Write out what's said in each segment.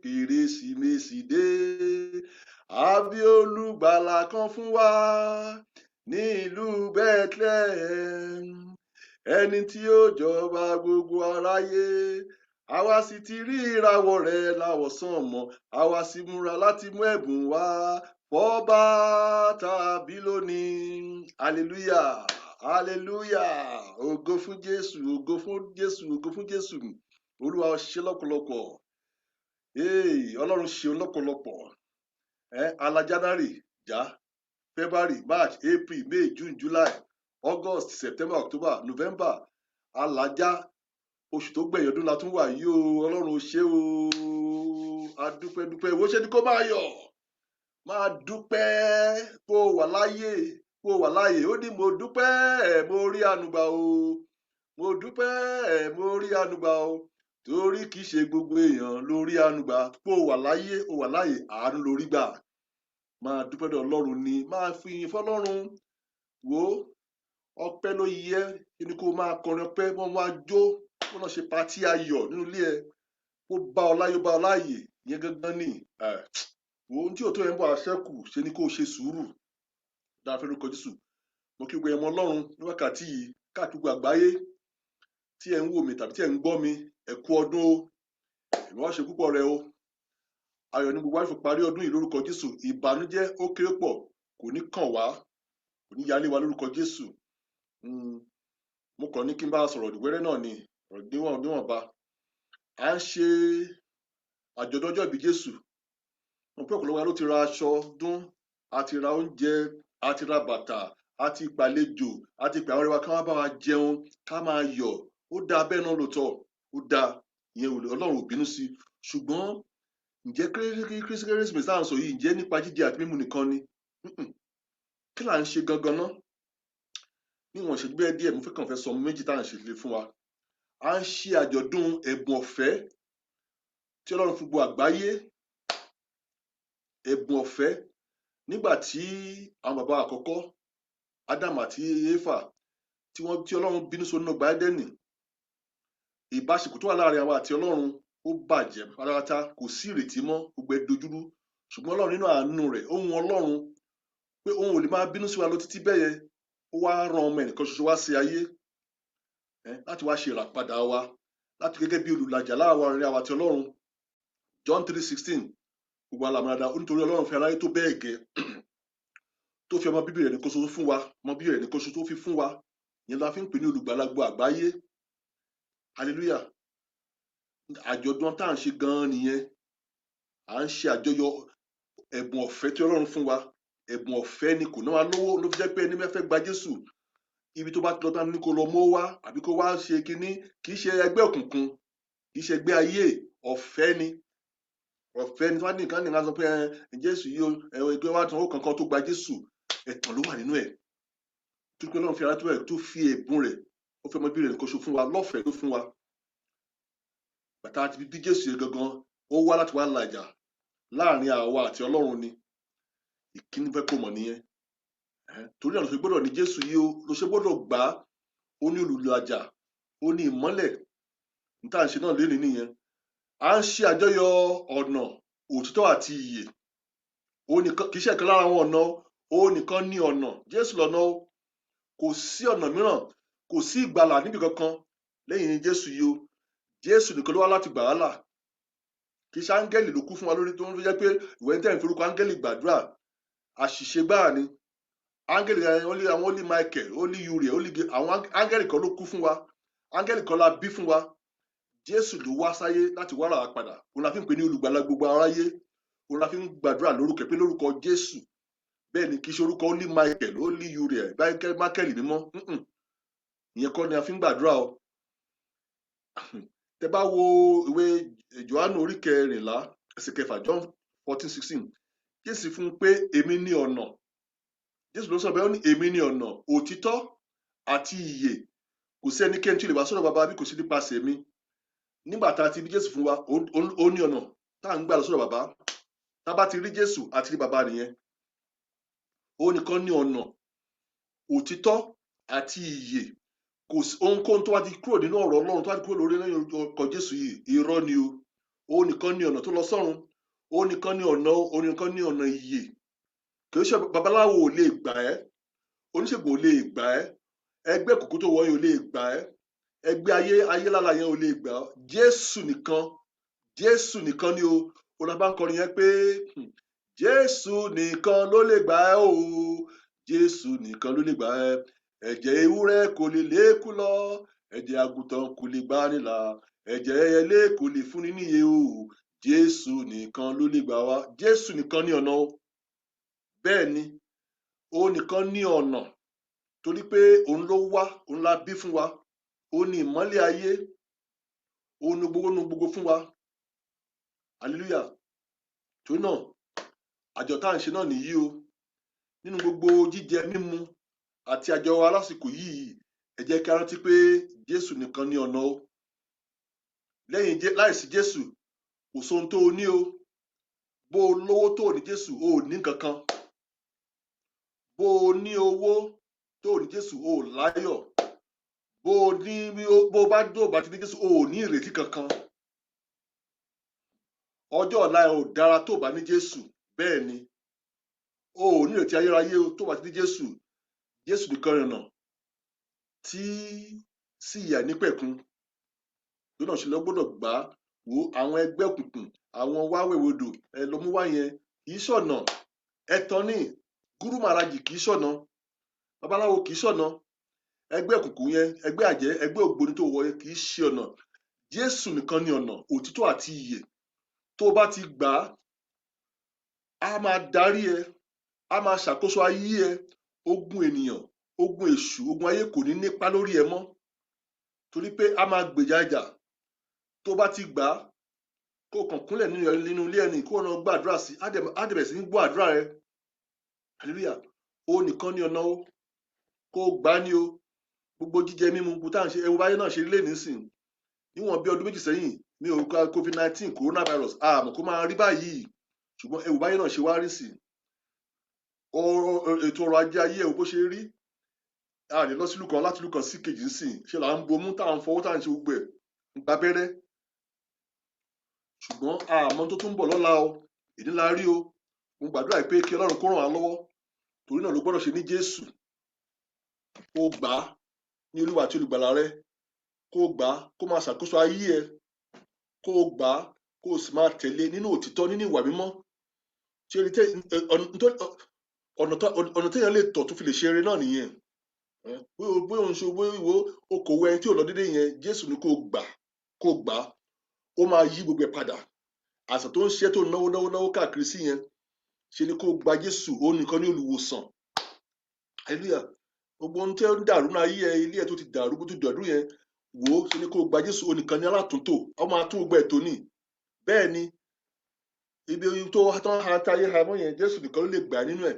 Keresimesi dé, àbí olùgbàlà kan fún wa ní ìlú Bethlehem, ẹni tí ó jọba gbogbo aráyé. Àwa sì ti rí ìràwọ̀ rẹ̀ láwọ̀sánmọ̀, àwa sì múra láti mú ẹ̀bùn wá fọ́ba tàbí lónìí. Hallelujah, hallelujah, ògo fún Jésù, ògo fún Jésù, ògo fún Jésù. Olúwa ṣe lọ́pọ̀lọpọ̀, Ọlọ́run ṣe lọ́pọ̀lọpọ̀. Ala January já, February, March, April, May, June, July, August, September, October, November, alájá oṣù tó gbẹ̀yìn ọdún la tún wà yìí o. Ọlọ́run ó ṣe o, adúpẹ́ ìwọ ṣe ni kó máa yọ̀, máa dúpẹ́ kó wà láyé, ó ní mo dúpẹ́ mo rí ànúgbà o, mo dúpẹ́ mo rí ànúgbà o, torí kìí ṣe gbogbo èèyàn ló rí ànúgbà. Kó wà láyé, àánú lórí gbà. Máa dúpẹ́ dọ̀ Ọlọ́run ni, máa fi ìyìn fọ́lọ́run. Wò ọpẹ́ ló yẹ, kí ni kó máa kọrin ọpẹ́, wọ́n máa jó, wọ́n náà ṣe patí ayọ̀ nínú ilé ẹ, kó bá ọ láyé, ó bá ọ láàyè, ìyẹn gangan ni. Wò ohun tí ò tó yẹn ń bọ̀ àṣẹ́kù, ṣe ni kó ṣe sùúrù. Dáa fẹ́ lórúkọ Jésù. Mo kí gbogbo ẹmọ Ọlọ́run ní wákàtí yìí káàkiri gbogbo àgbáyé tí ẹ ń wò mí tàbí tí ẹ ń gbọ́ mi, ẹ kú ọdún o, ìwọ ṣe púpọ̀ rẹ o. Ayọ̀ ni gbogbo wa fi parí ọdún yìí lórúkọ Jésù. Ìbànújẹ́ ó kéré pọ̀, kò ní kàn wá, kò ní yálé wa lórúkọ Jésù. Mo kàn ní kí n bá sọ̀rọ̀ ìwẹ́rẹ́ náà ni, ọ̀rọ̀ níwọ̀nba. À ń ṣe àjọ̀dún ọjọ́ ìbí Jésù. Mo pé ọ̀pọ̀lọpọ̀ wa ló ti ra aṣọ dún, a ti ra oúnjẹ, a ti ra bàtà, a ti gbàlejò, a ti pè àwọn ọ̀rẹ́ wa ká wá bá wa jẹun, ká máa yọ̀. Ó dáa bẹ́ẹ̀ náà lóòótọ́, ó dáa, ìyẹn Ọlọ́run ò bínú sí. Ṣùgbọ́n ǹjẹ́ Kérésìmesì tá à ń sọ yìí, ǹjẹ́ nípa jíjẹ àti mímu nìkan ni? Kí là ń ṣe gangan ná? Níwọ̀n ṣe gbé díẹ̀, mo fẹ́ sọ méjì tá à ń ṣe lé fún wa. À ń ṣe àjọ̀dún ẹ̀bùn ọ̀fẹ́ tí Ọlọ́run fún gbogbo àgbáyé. Ẹ̀bùn ọ̀fẹ́ nígbà tí àwọn bàbá àkọ́kọ́, Ádámù àti Éfà, tí Ọlọ́run bínú sónú ọgbà Édẹ́nì, ìbáṣepọ̀ tó wà láàrin àwọn àti Ọlọ́run ó bàjẹ́ pátápátá, kò sí ìrètí mọ́, gbogbo ẹ̀ dojúrú. Ṣùgbọ́n Ọlọ́run nínú àánú rẹ̀, ó wù Ọlọ́run pé òun ò lè máa bínú sí wa lọ títí bẹ́ẹ̀ yẹn. Ó wá rán ọmọ ẹnìkan ṣoṣo wá sí ayé láti wá ṣe ìràpadà wa, láti gẹ́gẹ́ bí olùlàjà láàrin àwa àti Ọlọ́run. John 3:16, gbogbo àlàmọ́dá, ó nítorí Ọlọ́run fi aráyé tó bẹ́ẹ̀ gẹ́ tó fi ọmọ bíbí rẹ̀ nìkan ṣoṣo fún wa, ọmọ bíbí rẹ̀ nìkan ṣoṣo tó fi fún wa. Ìyẹn la fi ń pè ní olùgbàlà gbogbo àgbáyé. Hallelujah. Àjọ̀dún tá à ń ṣe gan-an nìyẹn. À ń ṣe àjọyọ̀ ẹ̀bùn ọ̀fẹ́ tí Ọlọ́run fún wa. Ẹ̀bùn ọ̀fẹ́ ni, kò ná wa lówó, ló fi jẹ́ pé ẹni fẹ́ gba Jésù, ibi tó bá ti lọ tán ní kó lọ mọ́ wá, àbí kó wá ṣe kinní, kì í ṣe ẹgbẹ́ òkùnkùn, kì í ṣe ẹgbẹ́ ayé, ọ̀fẹ́ ni. Ọ̀fẹ́ ni tí wọ́n ní nǹkan nìkan sọ pé Jésù yìí o, ẹgbẹ́ wa tán ó kankan tó gba Jésù, ẹ̀tàn ló wà nínú ẹ̀. Tó pé Ọlọ́run fi ara tó fi ẹ̀bùn rẹ̀, ó fẹ́ mọ bí rẹ̀ nìkan ṣo fún wa, lọ́fẹ̀ẹ́ ló fún wa. Bàtà àti bí Jésù yẹn gangan, ó wá láti wá làjà láàrin àwa àti Ọlọ́run ni. Ìkíní fẹ́ kó mọ̀ nìyẹn. Torí náà ló ṣe gbọ́dọ̀ ní Jésù yìí o, ló ṣe gbọ́dọ̀ gbà á. Ó ní olùlàjà, ó ní ìmọ́lẹ̀. Ní tá à ń ṣe náà lénìí nìyẹn. À ń ṣe àjọyọ̀ ọ̀nà òtítọ́ àti ìyè. Kì í ṣe ìkan lára àwọn ọ̀nà, ó nìkan ní ọ̀nà. Jésù lọ̀nà o. Kò sí ọ̀nà mìíràn, kò sí ìgbàlà níbi kankan lẹ́yìn Jésù yìí o. Jésù nìkan ló wá láti gbà á là. Kì í ṣe áńgẹ́lì ló kú fún wa lórí, tó ń jẹ́ pé ìwé ń tẹ̀ ń forúkọ áńgẹ́lì gbàdúrà. Àṣìṣe gbáà ni. Áńgẹ́lì àwọn Holy Michael, Holy Uriel, àwọn áńgẹ́lì kan ló kú fún wa. Áńgẹ́lì kan la bí fún wa. Jésù ló wá sáyé láti wá rà wá padà. Òun la fi ń pè ní olùgbàlà gbogbo aráyé. Òun la fi ń gbàdúrà lórúkọ pé lórúkọ Jésù. Bẹ́ẹ̀ ni kì í ṣe orúkọ Holy Michael, Holy Uriel, Michael mímọ́. Ìyẹn kọ́ ni a fi ń gbàdúrà o. Tẹ́ bá wo ìwé Jòhánù orí 14 ẹsẹ̀ 6, John 14:16, Jésù fún un pé èmi ní ọ̀nà. Jésù ló sọ bẹ́ẹ̀, ó ní èmi ní ọ̀nà, òtítọ́ àti ìyè. Kò sí ẹnikẹ́ni tí ó lè wá sọ́dọ̀ bàbá bí kò sí nípasẹ̀ mi. Nígbà tá a ti bí Jésù fún wa, ó ní ọ̀nà tá à ń gbà lọ sọ́dọ̀ bàbá. Tá bá ti rí Jésù àti rí bàbá nìyẹn. Ó nìkan ní ọ̀nà, òtítọ́ àti ìyè. kò sí ohunkóhun tó wá ti kúrò nínú ọ̀rọ̀ Ọlọ́run tó wá ti kúrò lórí lẹ́yìn ọkọ̀ Jésù yìí irọ́ ni o. Òun nìkan ni ọ̀nà tó lọ sọ́run, òun nìkan ni ọ̀nà ìyè. Kì í ṣe babaláwo ò lè gbà ẹ́, oníṣègùn ò lè gbà ẹ́, ẹgbẹ́ òkùnkùn tó wọ̀ yẹn ò lè gbà ẹ́, ẹgbẹ́ ayé lára yẹn ò lè gbà ọ́. Jésù nìkan ni o. Olùbá ń kọrin yẹn pé Jésù nìkan ló lè gbà ẹ́ o, Jésù nìkan ló lè gbà ẹ́. Ẹ̀jẹ̀ ewúrẹ́ kò lè lékú lọ, ẹ̀jẹ̀ àgùntàn kò lè gbà nílà, ẹ̀jẹ̀ ẹyẹlé kò lè fúnni níyè o, Jésù nìkan ló lè gbà wá. Jésù nìkan ní ọ̀nà o. Bẹ́ẹ̀ ni, òun nìkan ní ọ̀nà, torí pé òun ló wá, òun la bí fún wa, òun ni ìmọ́lẹ̀ ayé, òun ni gbogbo fún wa. Hallelujah. Torí náà, àjọ tá à ń ṣe náà nìyí o. Nínú gbogbo jíjẹ mímu àti àjọ wa lásìkò yìí, ẹ jẹ́ kí a rántí pé Jésù nìkan ní ọ̀nà o. Láìsí Jésù, kò sóhun tó o ní o. Bó o lówó tó o ní Jésù, o ò ní nǹkan kan. Bó o ní owó tó o ní Jésù, o ò láyọ̀. Bó o bá ti ní Jésù, o ò ní ìrètí kankan. Ọjọ́ ọ̀la ẹ ò dára tó o bá ní Jésù. Bẹ́ẹ̀ ni, o ò ní ìrètí ayérayé o tó o bá ti ní Jésù. Jésù nìkan ìrìnà tí sí ìyà nípẹ̀kun. Lónà ṣe lọ gbọ́dọ̀ gbà wo àwọn ẹgbẹ́ òkùnkùn, àwọn wáwẹ̀wodò ẹ lọ mú wá yẹn kì í ṣọ̀nà. Ẹ̀tàn ni, gúrú màràjì kì í ṣọ̀nà, babaláwo kì í ṣọ̀nà, ẹgbẹ́ òkùnkùn yẹn, ẹgbẹ́ àjẹ́, ẹgbẹ́ ògbóni tó wọ yẹn kì í ṣe ọ̀nà. Jésù nìkan ni ọ̀nà, òtítọ́ àti ìyè. Tó o bá ti gbà á, á máa darí ẹ, á máa ṣàkóso ayé ẹ. Ogun ènìyàn, ogun èṣù, ogun ayé kò ní nípa lórí ẹ mọ́, torí pé á máa gbèjà ìjà. Tó bá ti gbà á, kó kàn kúnlẹ̀ nínú ilé ẹni kó náà gbàdúrà sí, á dẹ̀ bẹ̀rẹ̀ sí ní gbọ́ àdúrà rẹ. Hallelujah. Ó nìkan ní ọ̀nà o, kó gbà á ní o. Gbogbo jíjẹ mímu gbogbo tá à ń ṣe, ẹwọ báyé náà ṣe lé nísìn. Níwọ̀n bí ọdún méjì sẹ́yìn, mi ò ka COVID-19 coronavirus, àmọ́ kó máa rí báyìí. Ṣùgbọ́n ẹwọ báyé náà ṣe wá rí sí. Ètò ọrọ̀ ajé ayé ẹwọ bó ṣe rí. A lè lọ sí ìlú kan láti ìlú kan sí kejì nísìn. Ṣé là ń bomú tá à ń fọwọ́ tá à ń ṣe gbogbo ẹ̀ gba abẹ́rẹ́. Ṣùgbọ́n àmọ́ tó tún ń bọ̀ lọ́la o, èdè la rí o. Mo gbàdúrà pé kí Ọlọ́run kó ràn wá lọ́wọ́. Torí náà ló gbọ́dọ̀ ṣe ní Jésù. Kó gbà á ní Olúwa àti olùgbàlà rẹ. Kó gbà á kó máa ṣàkóso ayé ẹ. Kó gbà á kó sì máa tẹ̀lé nínú òtítọ́, nínú ìwà mímọ́. Ọ̀nà téèyàn lè tọ̀ tó fi lè ṣe eré náà nìyẹn. Bóyá òun ṣe ìwò okòwò ẹni tí ò lọ dédé yẹn, Jésù ni kó gbà á. Ó máa yí gbogbo ẹ̀ padà. Àìsàn tó ń ṣe tó náwó káàkiri sí yẹn, ṣe ni kó gba Jésù, òun nìkan ní olùwòsàn. Hallelujah. Gbogbo ohun tí ó ń dàrú náà ayé ẹ, ilé ẹ tó ti dàrú bó ti dàrú yẹn, wò ó, ṣe ni kó gba Jésù, òun nìkan ní alátúntò. Ó máa tún gbogbo ẹ̀ tó ní. Bẹ́ẹ̀ ni, ibi tó tán ha táyé ha mọ́ yẹn, Jésù nìkan ló lè gbà nínú ẹ̀.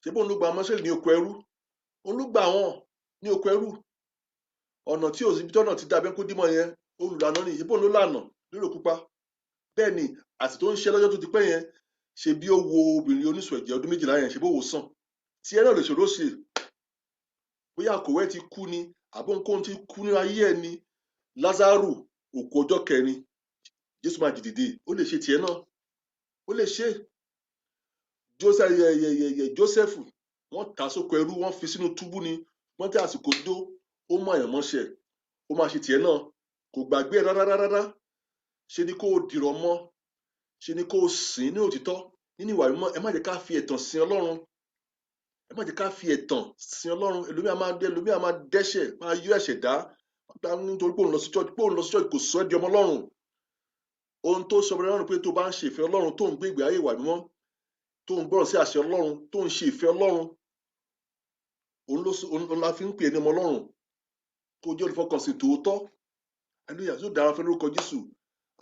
Ṣé bóun ló gba Mósè ní oko ẹrú? Òun ló gbà wọ́n ní oko ẹrú. Ọ̀nà tí òsibí tọ́nà ti dàbẹ́ kó dímọ̀ yẹn, olùlànà ni, ṣé bóun ló lànà lérò pupa? Bẹ́ẹ̀ ni, àti tó ń ṣe lọ́jọ́ tó ti pẹ́ yẹn, ṣe bí ó wo obìnrin oníṣùn ẹ̀jẹ̀ ọdún 12 yẹn, ṣe bó wò sàn. Tí ẹ náà lè ṣòro ṣe. Bóyá àkọ̀wé ti kú ni, àbóǹkóhun ti kú ní ayé ẹ ni. Lázárù, òkú ọjọ́ 4, Jésù máa dìde, ó lè ṣe tiẹ̀ náà. Ó lè ṣe. Jósẹ́fù, wọ́n tà sóko ẹrú, wọ́n fi sínú túbú ni. Wọ́n tẹ àsìkò dó, ó mọ àyàn mọ́ṣẹ́. Ó máa ṣe tiẹ̀ náà. Kò gbàgbé rárá. Ṣe ni kó dìrọ̀ mọ́. Ṣe ni kó sìn ní òtítọ́, nínú ìwà mímọ́. Ẹ má jẹ́ ká fi ẹ̀tàn sin Ọlọ́run. Ẹ má jẹ́ ká fi ẹ̀tàn sin Ọlọ́run. Ẹlòmíà máa dẹ́ṣẹ̀, máa yọ ẹ̀ṣẹ̀ dá. Nítorí pé òun lọ sí church, kò sọ ẹ́ di ọmọ Ọlọ́run. Ohun tó sọ Ọlọ́run pé tó bá ń ṣe ìfẹ́ Ọlọ́run, tó ń gbé ìgbé ayé ìwà mímọ́, tó ń gbọ́ràn sí àṣẹ Ọlọ́run, tó ń ṣe ìfẹ́ Ọlọ́run, òun la fi ń pè ní ọmọ Ọlọ́run. Kó jẹ́ olùfọkànsìn tòótọ́. Hallelujah. Yóò dára fún lórúkọ Jésù.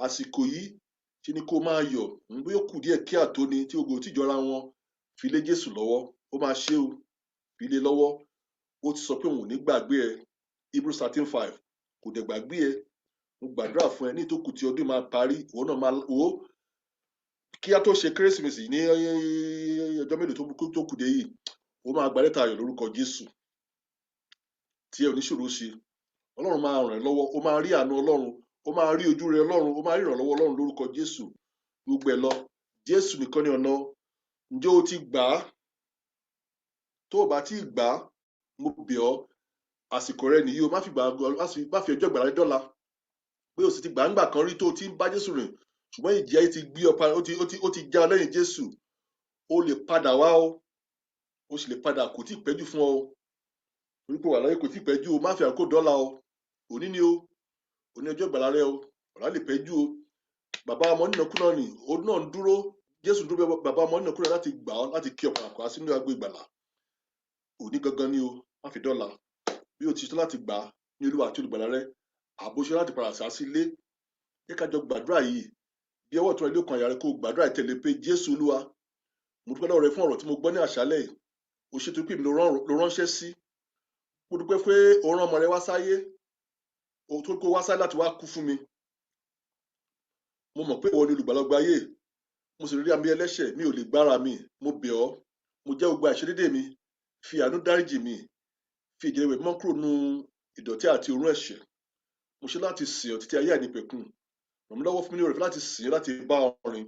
Àsìkò yìí ṣe ni kó máa yọ̀. Bí ó kù díẹ̀ kí àtó ni tí ogo tí jọra wọn, fi lé Jésù lọ́wọ́. Ó máa ṣe o, fi lé lọ́wọ́. Ó ti sọ pé òun ò ní gbàgbé ẹ. Hebrews 13:5 kò dẹ̀ gbàgbé ẹ. Mo gbàdúrà fún ẹ ní ìtókù tí ọdún máa parí, ìwọ náà máa wò ó. Kí á tó ṣe Kérésìmesì ní ọjọ́ mélòó tó kù dé yìí, ó máa gba lẹ́tà ayọ̀ lórúkọ Jésù. Tí ẹ ò ní ṣòro ṣe, Ọlọ́run máa ràn ẹ́ lọ́wọ́, ó máa rí àánú Ọlọ́run, ó máa rí ojú rere Ọlọ́run, ó máa rí ìrànlọ́wọ́ Ọlọ́run lórúkọ Jésù. Gbogbo ẹ̀ lọ, Jésù nìkan ni ọ̀nà. Ǹjẹ́ o ti gbà á? Tó o bá ti gbà á, mo bẹ̀ ọ́, àsìkò rẹ nìyí o, má fi ọjọ́ ìgbàlà rẹ dọ́là. Pé o sì ti gbà ńgbà kan rí tó o ti ń bá Jésù rìn, ṣùgbọ́n ìjì ayé ti gbé ọ padà, ó ti já ọ lẹ́yìn Jésù. O lè padà wá o, o sì lè padà, kò tí ì pẹ́jù fún ọ o. Torí pé wà láyé kò tí ì pẹ́jù o, má fi àkókò dọ́là o. Òní ni o, òní ọjọ́ ìgbàlà rẹ o, ọ̀la lè pẹ́jù o. Bàbá ọmọ nínàkúnà ni, òun náà ń dúró, Jésù dúró bàbá ọmọ nínàkúnà láti gbà ọ́, láti kí ọ padà wá sínú agbo ìgbàlà. Òní gangan ni o, má fi dọ́là. Bí o ti ṣetán láti gbà á ní Olúwa àti olùgbàlà rẹ, àbóṣe láti padà sá sí ilé. Jẹ́ ká jọ gbàdúrà yìí, bí ọwọ́ ọ̀tún rẹ ló kan àyà rẹ kó gbàdúrà ìtẹ̀lé pé Jésù Olúwa, mo dúpẹ́ lọ́wọ́ rẹ fún ọ̀rọ̀ tí mo gbọ́ ní àṣálẹ̀ yìí. O ṣètò pé mi ló ránṣẹ́ sí. Mo dúpẹ́ pé o rán ọmọ rẹ wá sáyé, o tó kó wá sáyé láti wá kú fún mi. Mo mọ̀ pé ìwọ ni olùgbàlà gbogbo ayé, mo sì rí àmì ẹlẹ́ṣẹ̀, mi ò lè gbára mi. Mo bẹ̀ ọ́, mo jẹ́ gbogbo àìṣedédé mi, fi àánú dáríjì mi, fi ìjẹ́ ìwẹ̀ mọ́ kúrò nínú ìdọ̀tí àti òórùn ẹ̀ṣẹ̀. Mo ṣe láti sìn ọ́ títí ayé àìnípẹ̀kun. Ràn mí lọ́wọ́ fún mi ní oore-ọ̀fẹ́ láti sìn ọ́, láti bá ọ rìn.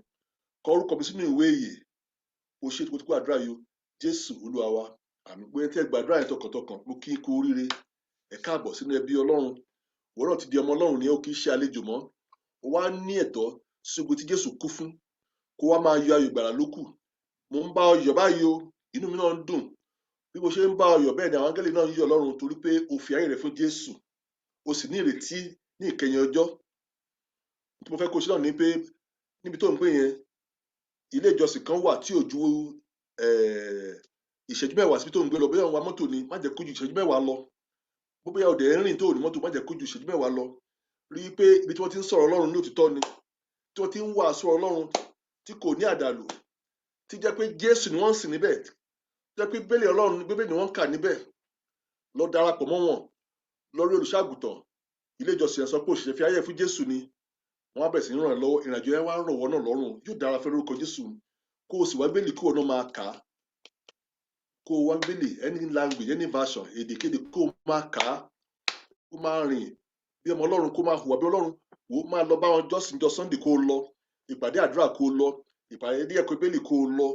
Kọ orúkọ mi sínú ìwé ìyè. O ṣe tó kó àdúrà yìí, Jésù Olúwa wa. Àmín. Pé tẹ́ gbàdúrà yẹn tọkàntọkàn, mo kí n kú oríire. Ẹ káàbọ̀ sínú ẹbí Ọlọ́run. Ìwọ náà ti di ọmọ Ọlọ́run, ni ó kì í ṣe àlejò mọ́. O wá ní ẹ̀tọ́ sí ogun tí Jésù kú fún. Kó wá máa yọ ayọ̀ ìgbàlà lókù. Mo ń bá ọ yọ̀ báyìí o, inú mi náà ń dùn. Bí mo ṣe ń bá ọ yọ̀, bẹ́ẹ̀ ni àwọn áńgẹ́lì náà ń yọ̀ Ọlọ́run, torí pé o fi ayé rẹ fún Jésù. O sì ní ìrètí ní ìkẹyìn ọjọ́. Tí mo fẹ́ kó ṣe náà ni pé níbi tó ń gbé yẹn, ilé ìjọsìn kan wà tí ò ju ìṣẹ́jú mẹ́wàá síbi tó ń gbé lọ. Bóyá òun wa mọ́tò ni, má jẹ́ kó ju ìṣẹ́jú mẹ́wàá lọ. Bóyá o dẹ̀ ń rìn tó ò ní mọ́tò, má jẹ́ kó ju ìṣẹ́jú mẹ́wàá lọ. Rí i pé ibi tí wọ́n ti ń sọ̀rọ̀ Ọlọ́run ní òtítọ́ ni, tí wọ́n ti ń wàásù Ọlọ́run tí kò ní àdàlù, tí jẹ́ pé Jésù ni wọ́n ń sìn níbẹ̀, tí jẹ́ pé Bíbélì Ọlọ́run, Bíbélì ni wọ́n ń kà níbẹ̀. Lọ darapọ̀ mọ́ wọn, lọ rí olùṣọ́-àgùntàn. Ilé ìjọsìn yẹn sọ pé òṣìṣẹ́ fi ayé fún Jésù ni. Wọ́n á bẹ̀rẹ̀ sí ní ràn ẹ́ lọ́wọ́. Ìrìnàjò yẹn wá rọ̀ wọ́n náà lọ́rùn. Yóò dára fẹ́ lórúkọ Jésù. Kó o sì wá Bíbélì kó o náà máa kà á. Kó o wá Bíbélì, any language, any version, èdèkéde, kó o máa kà á. Kó o máa rìn bí ọmọ Ọlọ́run, kó o máa hùwà bí Ọlọ́run. Wò ó, máa lọ bá wọn jọ́sìn jọ Sunday, kó o lọ. Ìpàdé àdúrà kó o lọ. Ìpàdé ẹ̀kọ́ Bíbélì kó o lọ.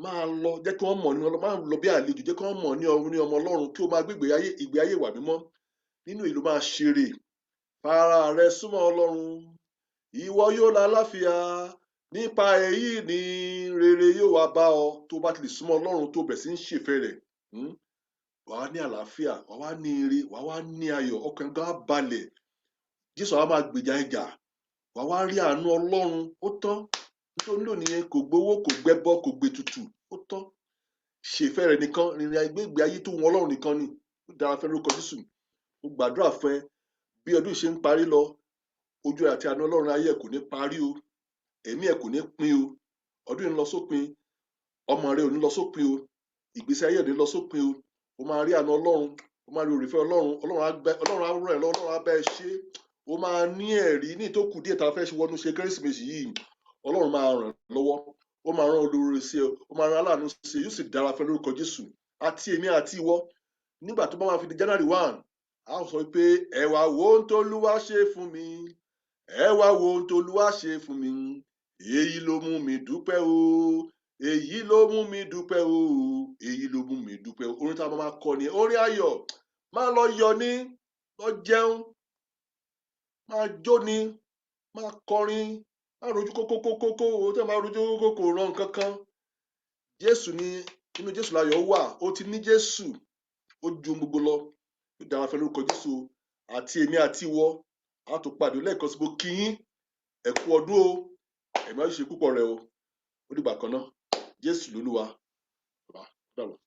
Máa lọ, jẹ́ kí wọ́n mọ̀ ní Ọlọ́run. Máa lọ bí àlejò, jẹ́ kí wọ́n mọ̀ ní ọmọ Ọlọ́run, kí o máa gbé ìgbé ayé ìwà mímọ́. Nínú ìlú máa ṣeré. Fara rẹ súnmọ́ Ọlọ́run, ìwọ yóò lálàáfíà. Nípa èyí ni rere yóò wá bá ọ. Tó bá ti lè súnmọ́ Ọlọ́run, tó bẹ̀rẹ̀ sí ń ṣèfẹ́ rẹ̀, wà á ní àlàáfíà, wà á ní ire, wà á ní ayọ̀, ọkàn gan á balẹ̀. Jésù á máa gbèjà ìjà, wà á rí àánú Ọlọ́run. Ó tán. Nítorí nílò nìyẹn, kò gbowó, kò gbẹbọ, kò gbètùtù. Ó tán. Ṣèfẹ́ rẹ̀ nìkan, rìnrìn ìgbé ayé tó wọn Ọlọ́run nìkan ni. Ó dára fẹ́ lórúkọ Jésù. Mo gbàdúrà fún ẹ, bí ọdún ṣe ń parí lọ, ojú àti àánú Ọlọ́run ayé ẹ kò ní parí o. Ẹ̀mí ẹ kò ní pin o. Ọdún yìí ń lọ sópin. Ọmọ rẹ ò ní lọ sópin o. Ìgbésí ayé ò ní lọ sópin o. O máa rí àánú Ọlọ́run. O máa rí oore-ọ̀fẹ́ Ọlọ́run. Ọlọ́run á ràn ẹ́ lọ́wọ́. Ọlọ́run á bá ẹ ṣe. O máa ní ẹ̀rí ní ìtókù díẹ̀ tá a fẹ́ ṣe wọnú ṣe Kérésìmesì yìí. Ọlọ́run máa ràn ẹ́ lọ́wọ́. Ó máa rán olóore sí ẹ. Ó máa rán aláàánú sí ẹ. Yóò sì dára fẹ́ lórúkọ Jésù. Àti èmi àti ìwọ. Nígbà tó bá máa fi di January 1, a ó sọ pé ẹ wá wo ohun tó Olúwa ṣe fún mi. Ẹ wá wo ohun tó Olúwa ṣe fún mi. Èyí ló mú mi dúpẹ́ o. Èyí ló mú mi dúpẹ́ o. Èyí ló mú mi dúpẹ́ o. Orin tá a máa kọ ni orin ayọ̀. Máa lọ yọ̀ ni, lọ jẹun, máa jó ni, máa kọrin, máa rojú kókókókókó. O tẹ́ máa rojú kókókó ràn kankan. Jésù ni, inú Jésù láyọ̀ wà. O ti ní Jésù. Ó ju gbogbo lọ. Ó dára fẹ́ lórúkọ Jésù. Àti èmi àti ìwọ, a tó pàdé lẹ́ẹ̀kan sí gbogbo kíyín. Ẹ kú ọdún o. Ẹ̀mí á ṣe púpọ̀ rẹ̀ o. Ó dìgbà kan náà. Jésù lolúwa. Bàbá, dàbọ̀.